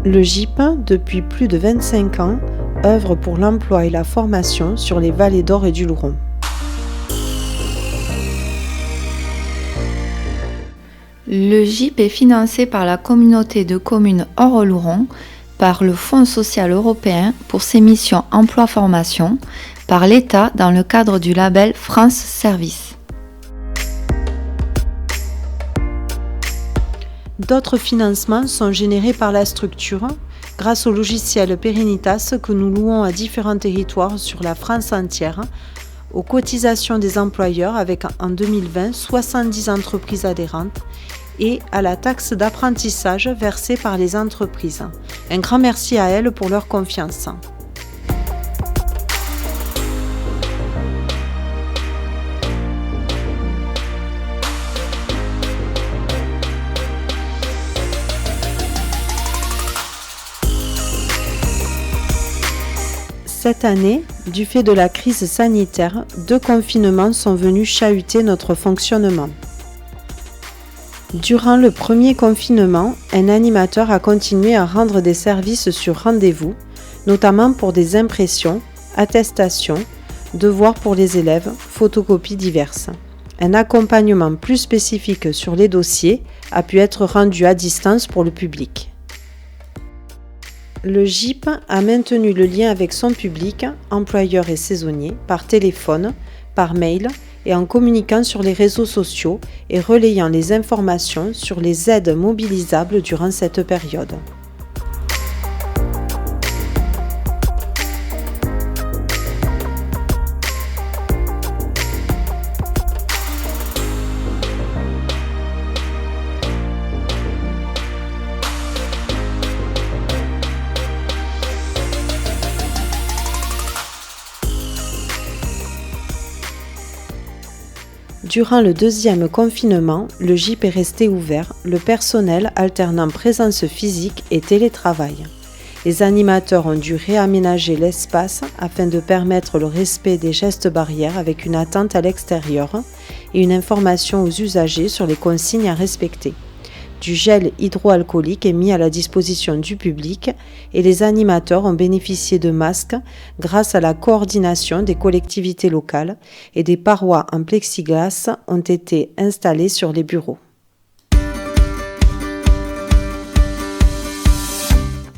Le GIP, depuis plus de 25 ans, œuvre pour l'emploi et la formation sur les vallées d'Or et du Luron. Le GIP est financé par la communauté de communes Or-Luron, par le Fonds social européen pour ses missions emploi-formation, par l'État dans le cadre du label France Service. D'autres financements sont générés par la structure grâce au logiciel Perenitas que nous louons à différents territoires sur la France entière, aux cotisations des employeurs avec en 2020 70 entreprises adhérentes et à la taxe d'apprentissage versée par les entreprises. Un grand merci à elles pour leur confiance. Cette année, du fait de la crise sanitaire, 2 confinements sont venus chahuter notre fonctionnement. Durant le premier confinement, un animateur a continué à rendre des services sur rendez-vous, notamment pour des impressions, attestations, devoirs pour les élèves, photocopies diverses. Un accompagnement plus spécifique sur les dossiers a pu être rendu à distance pour le public. Le GIP a maintenu le lien avec son public, employeurs et saisonniers, par téléphone, par mail et en communiquant sur les réseaux sociaux et relayant les informations sur les aides mobilisables durant cette période. Durant le deuxième confinement, le GIP est resté ouvert, le personnel alternant présence physique et télétravail. Les animateurs ont dû réaménager l'espace afin de permettre le respect des gestes barrières avec une attente à l'extérieur et une information aux usagers sur les consignes à respecter. Du gel hydroalcoolique est mis à la disposition du public et les animateurs ont bénéficié de masques grâce à la coordination des collectivités locales et des parois en plexiglas ont été installées sur les bureaux.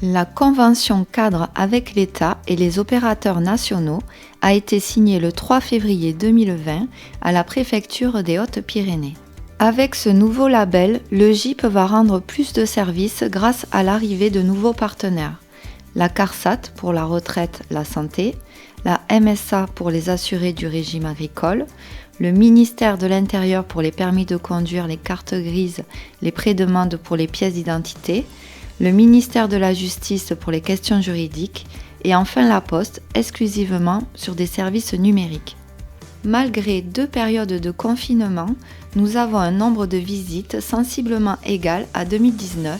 La convention cadre avec l'État et les opérateurs nationaux a été signée le 3 février 2020 à la préfecture des Hautes-Pyrénées. Avec ce nouveau label, le GIP va rendre plus de services grâce à l'arrivée de nouveaux partenaires. La CARSAT pour la retraite, la santé, la MSA pour les assurés du régime agricole, le ministère de l'Intérieur pour les permis de conduire, les cartes grises, les pré-demandes pour les pièces d'identité, le ministère de la Justice pour les questions juridiques et enfin la Poste exclusivement sur des services numériques. Malgré 2 périodes de confinement, nous avons un nombre de visites sensiblement égal à 2019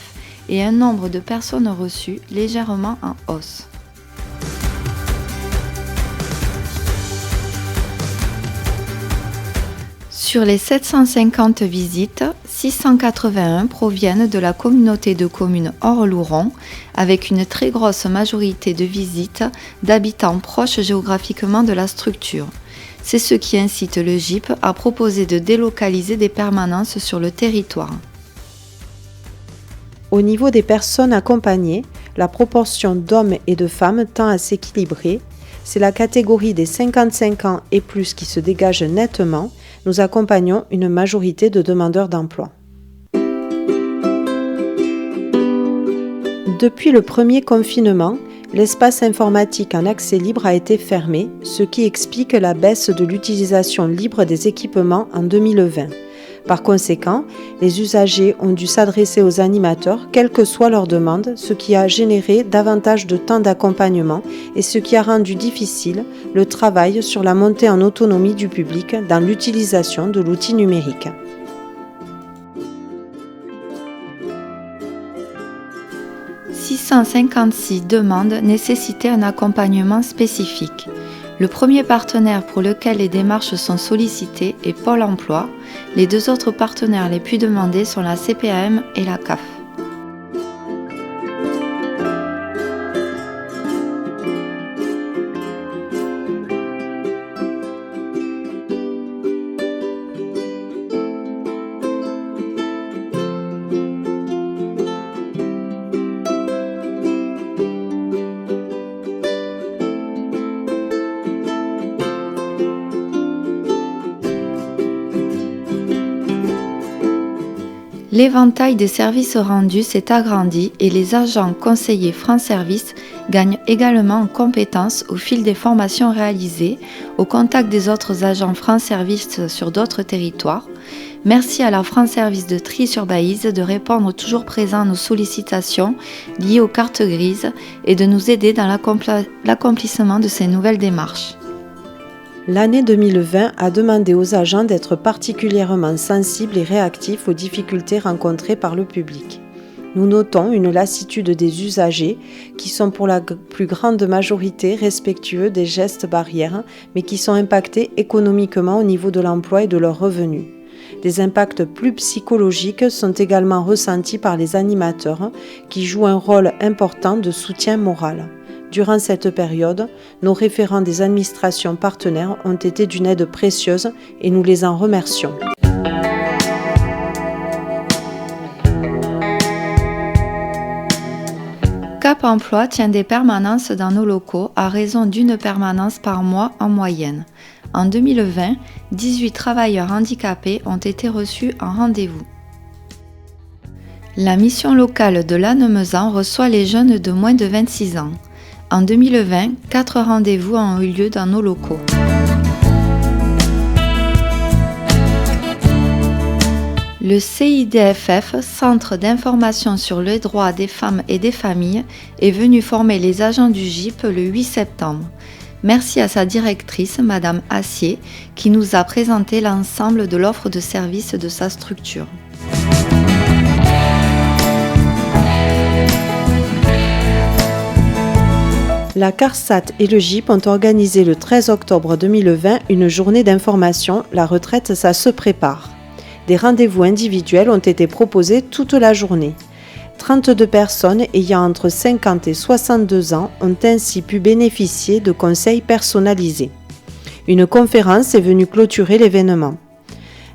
et un nombre de personnes reçues légèrement en hausse. Sur les 750 visites, 681 proviennent de la communauté de communes Or-Luron, avec une très grosse majorité de visites d'habitants proches géographiquement de la structure. C'est ce qui incite le GIP à proposer de délocaliser des permanences sur le territoire. Au niveau des personnes accompagnées, la proportion d'hommes et de femmes tend à s'équilibrer. C'est la catégorie des 55 ans et plus qui se dégage nettement. Nous accompagnons une majorité de demandeurs d'emploi. Depuis le premier confinement, l'espace informatique en accès libre a été fermé, ce qui explique la baisse de l'utilisation libre des équipements en 2020. Par conséquent, les usagers ont dû s'adresser aux animateurs, quelle que soit leur demande, ce qui a généré davantage de temps d'accompagnement et ce qui a rendu difficile le travail sur la montée en autonomie du public dans l'utilisation de l'outil numérique. « 656 demandes nécessitaient un accompagnement spécifique. Le premier partenaire pour lequel les démarches sont sollicitées est Pôle emploi. Les 2 autres partenaires les plus demandés sont la CPAM et la CAF. L'éventail des services rendus s'est agrandi et les agents conseillers France Service gagnent également en compétences au fil des formations réalisées, au contact des autres agents France Service sur d'autres territoires. Merci à la France Service de Trie-sur-Baïse de répondre toujours présent à nos sollicitations liées aux cartes grises et de nous aider dans l'accomplissement de ces nouvelles démarches. L'année 2020 a demandé aux agents d'être particulièrement sensibles et réactifs aux difficultés rencontrées par le public. Nous notons une lassitude des usagers qui sont pour la plus grande majorité respectueux des gestes barrières, mais qui sont impactés économiquement au niveau de l'emploi et de leurs revenus. Des impacts plus psychologiques sont également ressentis par les animateurs qui jouent un rôle important de soutien moral. Durant cette période, nos référents des administrations partenaires ont été d'une aide précieuse et nous les en remercions. Cap Emploi tient des permanences dans nos locaux à raison d'une permanence par mois en moyenne. En 2020, 18 travailleurs handicapés ont été reçus en rendez-vous. La mission locale de Lannemezan reçoit les jeunes de moins de 26 ans. En 2020, 4 rendez-vous ont eu lieu dans nos locaux. Le CIDFF, Centre d'information sur les droits des femmes et des familles, est venu former les agents du GIP le 8 septembre. Merci à sa directrice, Madame Assier, qui nous a présenté l'ensemble de l'offre de services de sa structure. La CARSAT et le GIP ont organisé le 13 octobre 2020 une journée d'information « La retraite, ça se prépare ». Des rendez-vous individuels ont été proposés toute la journée. 32 personnes ayant entre 50 et 62 ans ont ainsi pu bénéficier de conseils personnalisés. Une conférence est venue clôturer l'événement.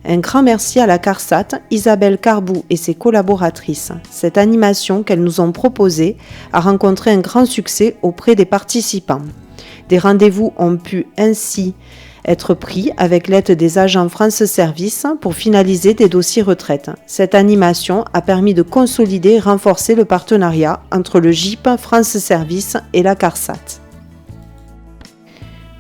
Un grand merci à la CARSAT, Isabelle Carbou et ses collaboratrices. Cette animation qu'elles nous ont proposée a rencontré un grand succès auprès des participants. Des rendez-vous ont pu ainsi être pris avec l'aide des agents France Service pour finaliser des dossiers retraite. Cette animation a permis de consolider et renforcer le partenariat entre le GIP, France Service et la CARSAT.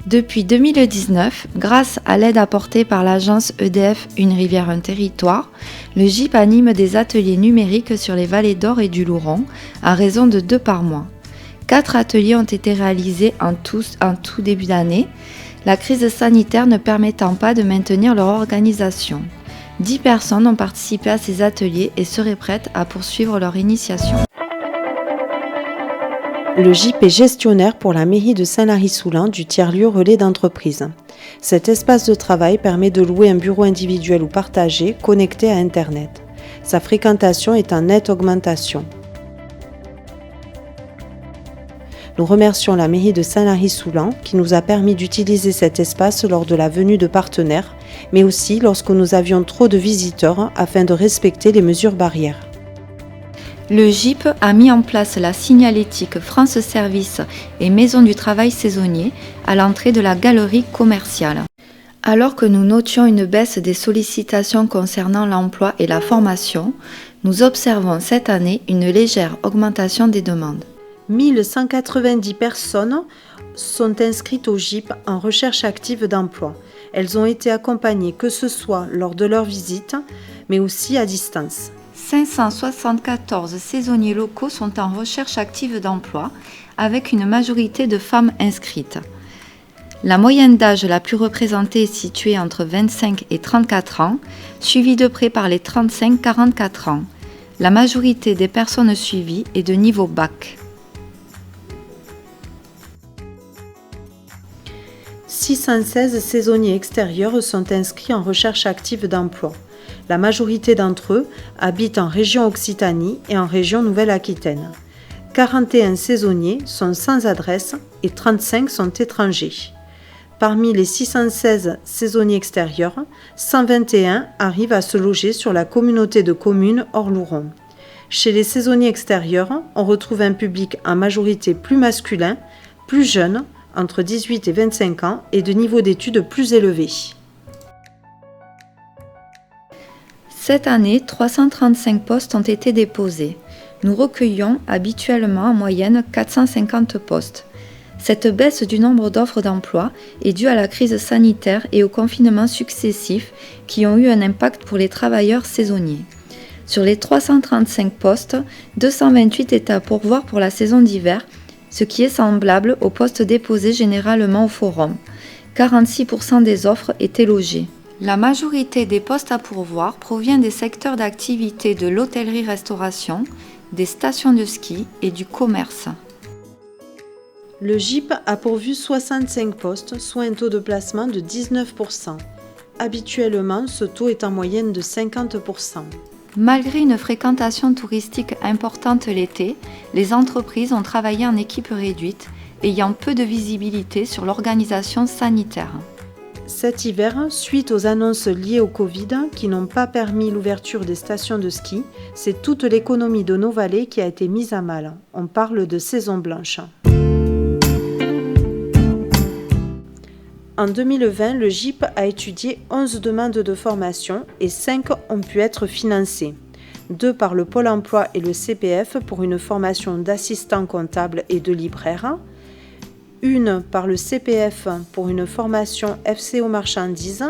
Depuis 2019, grâce à l'aide apportée par l'agence EDF Une Rivière Un Territoire, le GIP anime des ateliers numériques sur les vallées d'Or et du Louron à raison de 2 par mois. 4 ateliers ont été réalisés en tout début d'année, la crise sanitaire ne permettant pas de maintenir leur organisation. 10 personnes ont participé à ces ateliers et seraient prêtes à poursuivre leur initiation. Le GIP est gestionnaire pour la mairie de Saint-Lary-Soulan du tiers-lieu relais d'entreprise. Cet espace de travail permet de louer un bureau individuel ou partagé connecté à Internet. Sa fréquentation est en nette augmentation. Nous remercions la mairie de Saint-Lary-Soulan qui nous a permis d'utiliser cet espace lors de la venue de partenaires, mais aussi lorsque nous avions trop de visiteurs afin de respecter les mesures barrières. Le GIP a mis en place la signalétique France Service et Maison du Travail saisonnier à l'entrée de la galerie commerciale. Alors que nous notions une baisse des sollicitations concernant l'emploi et la formation, nous observons cette année une légère augmentation des demandes. 1190 personnes sont inscrites au GIP en recherche active d'emploi. Elles ont été accompagnées que ce soit lors de leur visite, mais aussi à distance. 574 saisonniers locaux sont en recherche active d'emploi, avec une majorité de femmes inscrites. La moyenne d'âge la plus représentée est située entre 25 et 34 ans, suivie de près par les 35-44 ans. La majorité des personnes suivies est de niveau bac. 616 saisonniers extérieurs sont inscrits en recherche active d'emploi. La majorité d'entre eux habitent en région Occitanie et en région Nouvelle-Aquitaine. 41 saisonniers sont sans adresse et 35 sont étrangers. Parmi les 616 saisonniers extérieurs, 121 arrivent à se loger sur la communauté de communes Orlouron. Chez les saisonniers extérieurs, on retrouve un public en majorité plus masculin, plus jeune, entre 18 et 25 ans et de niveau d'études plus élevé. Cette année, 335 postes ont été déposés. Nous recueillons habituellement en moyenne 450 postes. Cette baisse du nombre d'offres d'emploi est due à la crise sanitaire et aux confinements successifs qui ont eu un impact pour les travailleurs saisonniers. Sur les 335 postes, 228 étaient à pourvoir pour la saison d'hiver, ce qui est semblable aux postes déposés généralement au forum. 46% des offres étaient logées. La majorité des postes à pourvoir provient des secteurs d'activité de l'hôtellerie-restauration, des stations de ski et du commerce. Le GIP a pourvu 65 postes, soit un taux de placement de 19%. Habituellement, ce taux est en moyenne de 50%. Malgré une fréquentation touristique importante l'été, les entreprises ont travaillé en équipe réduite, ayant peu de visibilité sur l'organisation sanitaire. Cet hiver, suite aux annonces liées au Covid qui n'ont pas permis l'ouverture des stations de ski, c'est toute l'économie de nos vallées qui a été mise à mal. On parle de saison blanche. En 2020, le GIP a étudié 11 demandes de formation et 5 ont pu être financées. 2 par le Pôle emploi et le CPF pour une formation d'assistant comptable et de libraire. 1 par le CPF pour une formation FCO marchandises.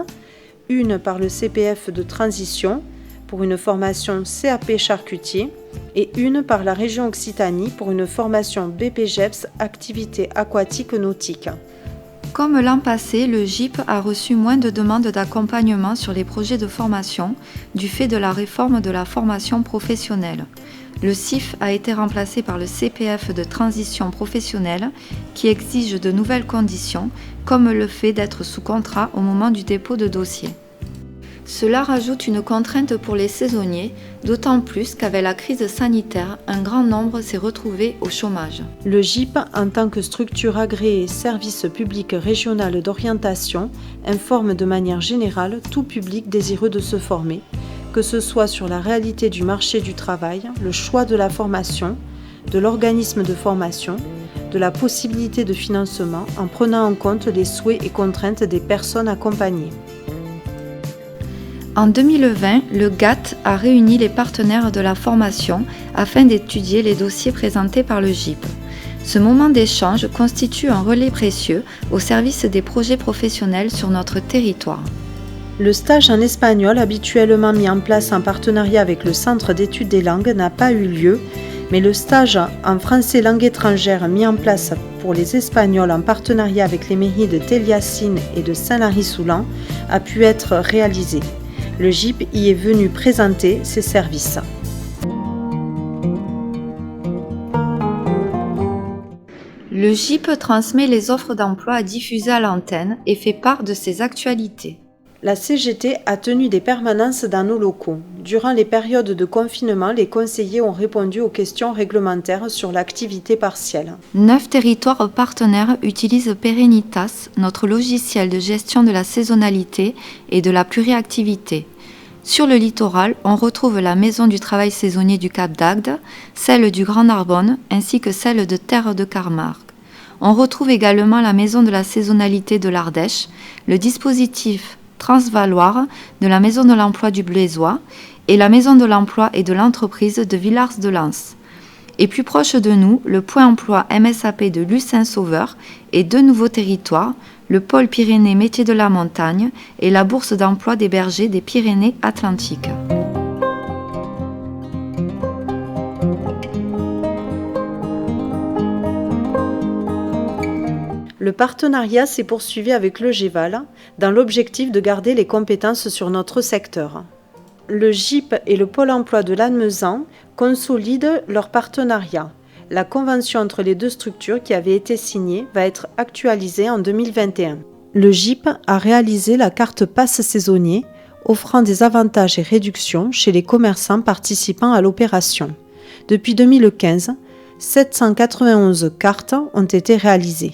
1 par le CPF de transition pour une formation CAP charcutier. Et 1 par la région Occitanie pour une formation BPGEPS activité aquatique nautique. Comme l'an passé, le GIP a reçu moins de demandes d'accompagnement sur les projets de formation du fait de la réforme de la formation professionnelle. Le CIF a été remplacé par le CPF de transition professionnelle qui exige de nouvelles conditions, comme le fait d'être sous contrat au moment du dépôt de dossier. Cela rajoute une contrainte pour les saisonniers, d'autant plus qu'avec la crise sanitaire, un grand nombre s'est retrouvé au chômage. Le GIP, en tant que structure agréée service public régional d'orientation, informe de manière générale tout public désireux de se former, que ce soit sur la réalité du marché du travail, le choix de la formation, de l'organisme de formation, de la possibilité de financement en prenant en compte les souhaits et contraintes des personnes accompagnées. En 2020, le GAT a réuni les partenaires de la formation afin d'étudier les dossiers présentés par le GIP. Ce moment d'échange constitue un relais précieux au service des projets professionnels sur notre territoire. Le stage en espagnol, habituellement mis en place en partenariat avec le Centre d'études des langues, n'a pas eu lieu, mais le stage en français langue étrangère mis en place pour les Espagnols en partenariat avec les mairies de Teliacine et de Saint-Lary-Soulan a pu être réalisé. Le GIP y est venu présenter ses services. Le GIP transmet les offres d'emploi à diffuser à l'antenne et fait part de ses actualités. La CGT a tenu des permanences dans nos locaux. Durant les périodes de confinement, les conseillers ont répondu aux questions réglementaires sur l'activité partielle. 9 territoires partenaires utilisent Perenitas, notre logiciel de gestion de la saisonnalité et de la pluriactivité. Sur le littoral, on retrouve la Maison du travail saisonnier du Cap d'Agde, celle du Grand Narbonne ainsi que celle de Terre de Camargue. On retrouve également la Maison de la saisonnalité de l'Ardèche, le dispositif Transvaloir de la Maison de l'emploi du Blaisois et la Maison de l'emploi et de l'entreprise de Villars-de-Lans. Et plus proche de nous, le point emploi MSAP de Lucin-Sauveur et 2 nouveaux territoires, le pôle Pyrénées métiers de la montagne et la bourse d'emploi des bergers des Pyrénées-Atlantiques. Le partenariat s'est poursuivi avec le GEVAL dans l'objectif de garder les compétences sur notre secteur. Le GIP et le Pôle emploi de Lannemezan consolident leur partenariat. La convention entre les 2 structures qui avait été signée va être actualisée en 2021. Le GIP a réalisé la carte passe saisonnier, offrant des avantages et réductions chez les commerçants participant à l'opération. Depuis 2015, 791 cartes ont été réalisées.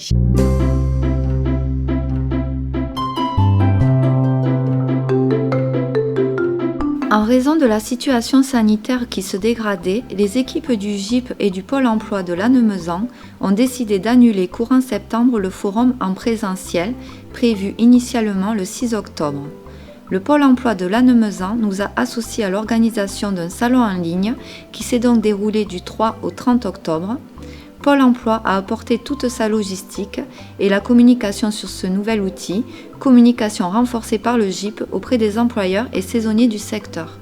En raison de la situation sanitaire qui se dégradait, les équipes du GIP et du Pôle emploi de Lannemezan ont décidé d'annuler courant septembre le forum en présentiel, prévu initialement le 6 octobre. Le Pôle emploi de Lannemezan nous a associés à l'organisation d'un salon en ligne qui s'est donc déroulé du 3 au 30 octobre. Pôle emploi a apporté toute sa logistique et la communication sur ce nouvel outil, communication renforcée par le GIP auprès des employeurs et saisonniers du secteur.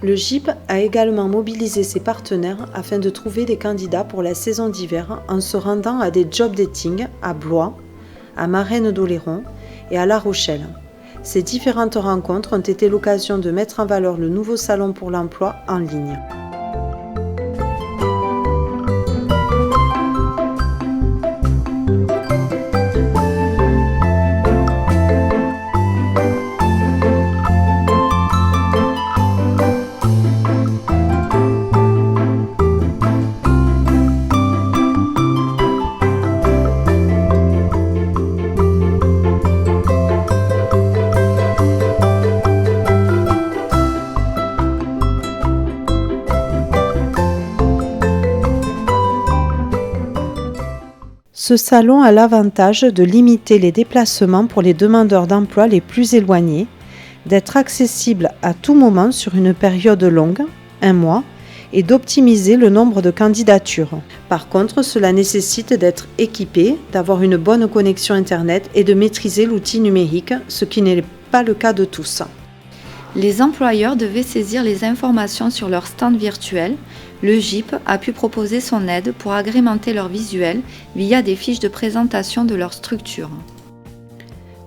Le GIP a également mobilisé ses partenaires afin de trouver des candidats pour la saison d'hiver en se rendant à des job dating à Blois, à Marennes-d'Oléron et à La Rochelle. Ces différentes rencontres ont été l'occasion de mettre en valeur le nouveau salon pour l'emploi en ligne. Ce salon a l'avantage de limiter les déplacements pour les demandeurs d'emploi les plus éloignés, d'être accessible à tout moment sur une période longue, 1 mois, et d'optimiser le nombre de candidatures. Par contre, cela nécessite d'être équipé, d'avoir une bonne connexion Internet et de maîtriser l'outil numérique, ce qui n'est pas le cas de tous. Les employeurs devaient saisir les informations sur leur stand virtuel. Le GIP a pu proposer son aide pour agrémenter leur visuel via des fiches de présentation de leur structure.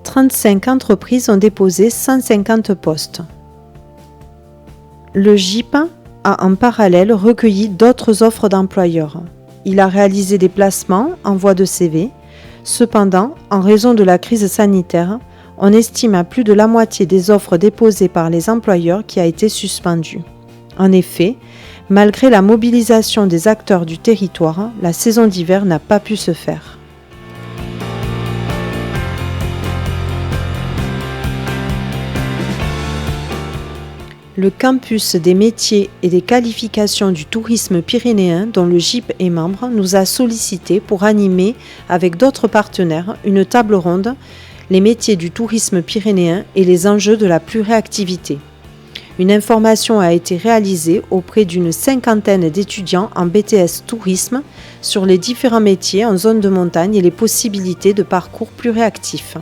35 entreprises ont déposé 150 postes. Le GIP a en parallèle recueilli d'autres offres d'employeurs. Il a réalisé des placements, envoi de CV. Cependant, en raison de la crise sanitaire, on estime à plus de la moitié des offres déposées par les employeurs qui a été suspendue. En effet, malgré la mobilisation des acteurs du territoire, la saison d'hiver n'a pas pu se faire. Le campus des métiers et des qualifications du tourisme pyrénéen, dont le GIP est membre, nous a sollicité pour animer avec d'autres partenaires une table ronde, les métiers du tourisme pyrénéen et les enjeux de la pluriactivité. Une information a été réalisée auprès d'une 50aine d'étudiants en BTS tourisme sur les différents métiers en zone de montagne et les possibilités de parcours pluriactifs.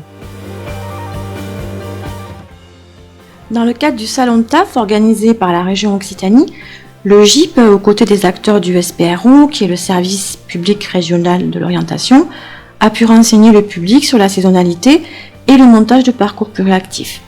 Dans le cadre du salon de TAF organisé par la région Occitanie, le GIP, aux côtés des acteurs du SPRO, qui est le service public régional de l'orientation, a pu renseigner le public sur la saisonnalité et le montage de parcours pluriactifs.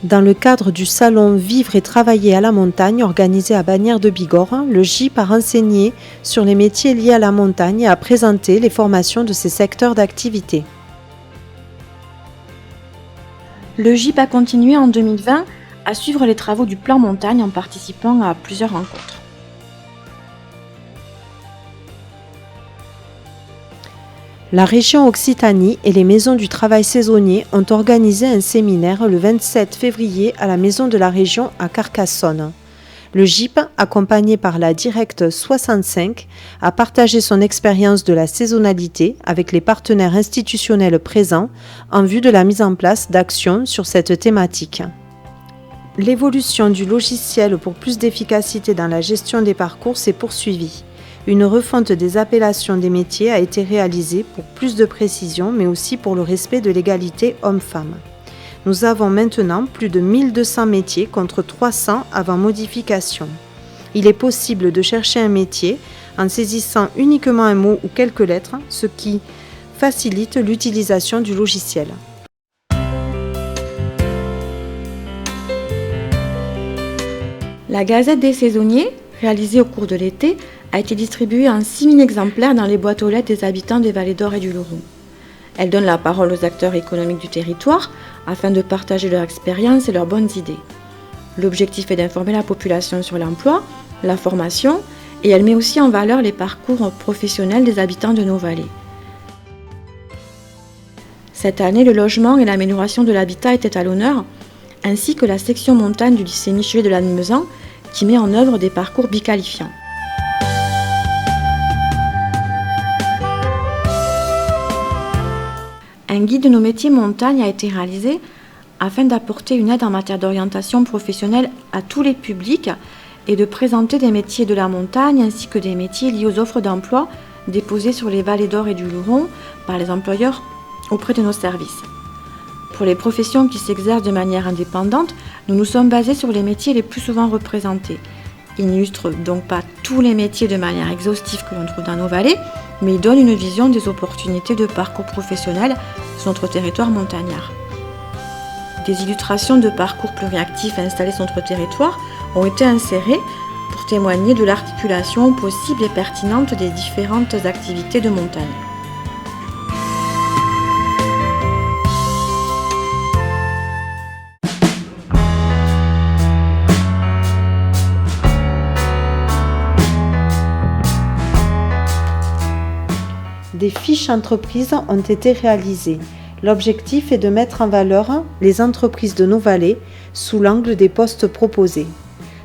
Dans le cadre du salon Vivre et travailler à la montagne organisé à Bagnères de Bigorre, le GIP a renseigné sur les métiers liés à la montagne et a présenté les formations de ces secteurs d'activité. Le GIP a continué en 2020 à suivre les travaux du plan montagne en participant à plusieurs rencontres. La région Occitanie et les maisons du travail saisonnier ont organisé un séminaire le 27 février à la maison de la région à Carcassonne. Le GIP, accompagné par la Direct 65, a partagé son expérience de la saisonnalité avec les partenaires institutionnels présents en vue de la mise en place d'actions sur cette thématique. L'évolution du logiciel pour plus d'efficacité dans la gestion des parcours s'est poursuivie. Une refonte des appellations des métiers a été réalisée pour plus de précision, mais aussi pour le respect de l'égalité homme-femme. Nous avons maintenant plus de 1200 métiers contre 300 avant modification. Il est possible de chercher un métier en saisissant uniquement un mot ou quelques lettres, ce qui facilite l'utilisation du logiciel. La Gazette des saisonniers, réalisée au cours de l'été, a été distribuée en 6000 exemplaires dans les boîtes aux lettres des habitants des Vallées d'Or et du Loroux. Elle donne la parole aux acteurs économiques du territoire afin de partager leur expérience et leurs bonnes idées. L'objectif est d'informer la population sur l'emploi, la formation et elle met aussi en valeur les parcours professionnels des habitants de nos vallées. Cette année, le logement et l'amélioration de l'habitat étaient à l'honneur, ainsi que la section montagne du lycée Michelet de Lannemezan qui met en œuvre des parcours biqualifiants. Un guide de nos métiers montagne a été réalisé afin d'apporter une aide en matière d'orientation professionnelle à tous les publics et de présenter des métiers de la montagne ainsi que des métiers liés aux offres d'emploi déposées sur les vallées d'Or et du Luron par les employeurs auprès de nos services. Pour les professions qui s'exercent de manière indépendante, nous nous sommes basés sur les métiers les plus souvent représentés. Il n'illustre donc pas tous les métiers de manière exhaustive que l'on trouve dans nos vallées, mais il donne une vision des opportunités de parcours professionnel sur notre territoire montagnard. Des illustrations de parcours pluriactifs installés sur notre territoire ont été insérées pour témoigner de l'articulation possible et pertinente des différentes activités de montagne. Des fiches entreprises ont été réalisées. L'objectif est de mettre en valeur les entreprises de nos vallées sous l'angle des postes proposés.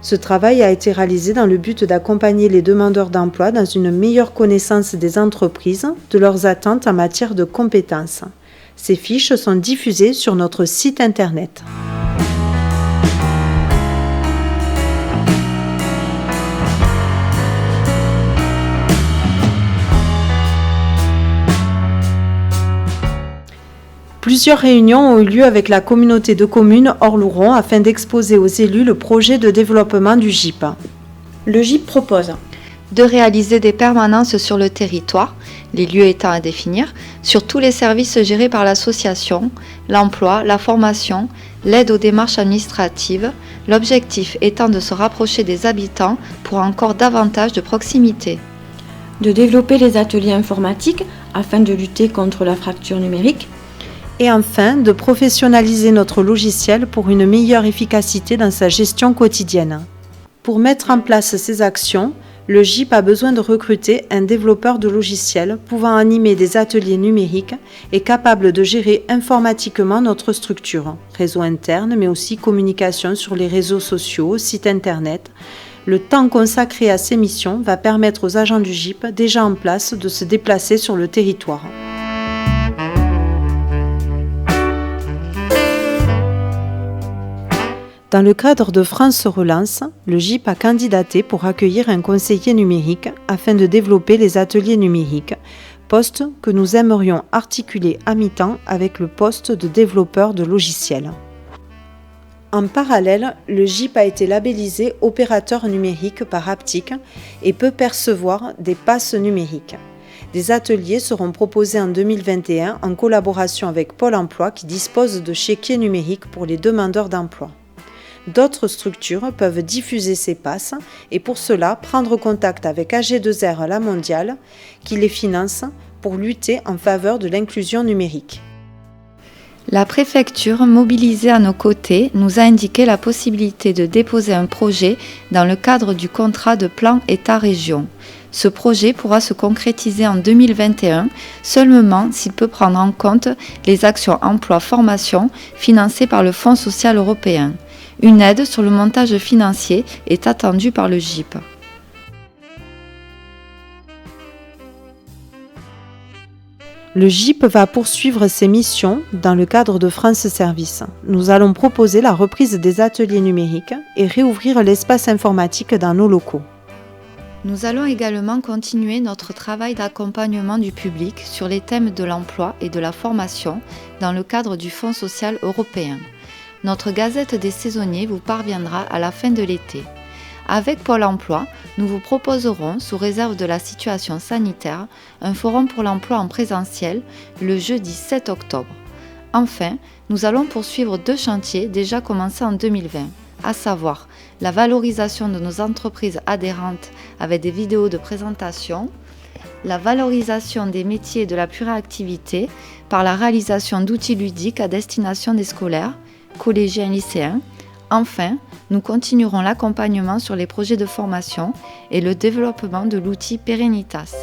Ce travail a été réalisé dans le but d'accompagner les demandeurs d'emploi dans une meilleure connaissance des entreprises, de leurs attentes en matière de compétences. Ces fiches sont diffusées sur notre site internet. Plusieurs réunions ont eu lieu avec la communauté de communes Or-Luron afin d'exposer aux élus le projet de développement du GIP. Le GIP propose de réaliser des permanences sur le territoire, les lieux étant à définir, sur tous les services gérés par l'association, l'emploi, la formation, l'aide aux démarches administratives, l'objectif étant de se rapprocher des habitants pour encore davantage de proximité. De développer les ateliers informatiques afin de lutter contre la fracture numérique. Et enfin, de professionnaliser notre logiciel pour une meilleure efficacité dans sa gestion quotidienne. Pour mettre en place ces actions, le GIP a besoin de recruter un développeur de logiciels pouvant animer des ateliers numériques et capable de gérer informatiquement notre structure, réseau interne mais aussi communication sur les réseaux sociaux, site internet. Le temps consacré à ces missions va permettre aux agents du GIP déjà en place de se déplacer sur le territoire. Dans le cadre de France Relance, le GIP a candidaté pour accueillir un conseiller numérique afin de développer les ateliers numériques, poste que nous aimerions articuler à mi-temps avec le poste de développeur de logiciels. En parallèle, le GIP a été labellisé opérateur numérique par Aptic et peut percevoir des passes numériques. Des ateliers seront proposés en 2021 en collaboration avec Pôle emploi qui dispose de chéquiers numériques pour les demandeurs d'emploi. D'autres structures peuvent diffuser ces passes et pour cela prendre contact avec AG2R La Mondiale qui les finance pour lutter en faveur de l'inclusion numérique. La préfecture, mobilisée à nos côtés, nous a indiqué la possibilité de déposer un projet dans le cadre du contrat de plan État-région. Ce projet pourra se concrétiser en 2021 seulement s'il peut prendre en compte les actions emploi-formation financées par le Fonds social européen. Une aide sur le montage financier est attendue par le GIP. Le GIP va poursuivre ses missions dans le cadre de France Service. Nous allons proposer la reprise des ateliers numériques et réouvrir l'espace informatique dans nos locaux. Nous allons également continuer notre travail d'accompagnement du public sur les thèmes de l'emploi et de la formation dans le cadre du Fonds social européen. Notre gazette des saisonniers vous parviendra à la fin de l'été. Avec Pôle emploi, nous vous proposerons, sous réserve de la situation sanitaire, un forum pour l'emploi en présentiel le jeudi 7 octobre. Enfin, nous allons poursuivre 2 chantiers déjà commencés en 2020, à savoir la valorisation de nos entreprises adhérentes avec des vidéos de présentation, la valorisation des métiers de la pluriactivité par la réalisation d'outils ludiques à destination des scolaires, collégiens et lycéens. Enfin, nous continuerons l'accompagnement sur les projets de formation et le développement de l'outil Perenitas.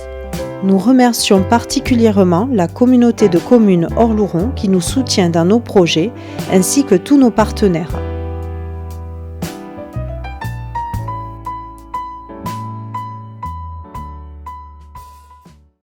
Nous remercions particulièrement la communauté de communes Or-Luron qui nous soutient dans nos projets, ainsi que tous nos partenaires.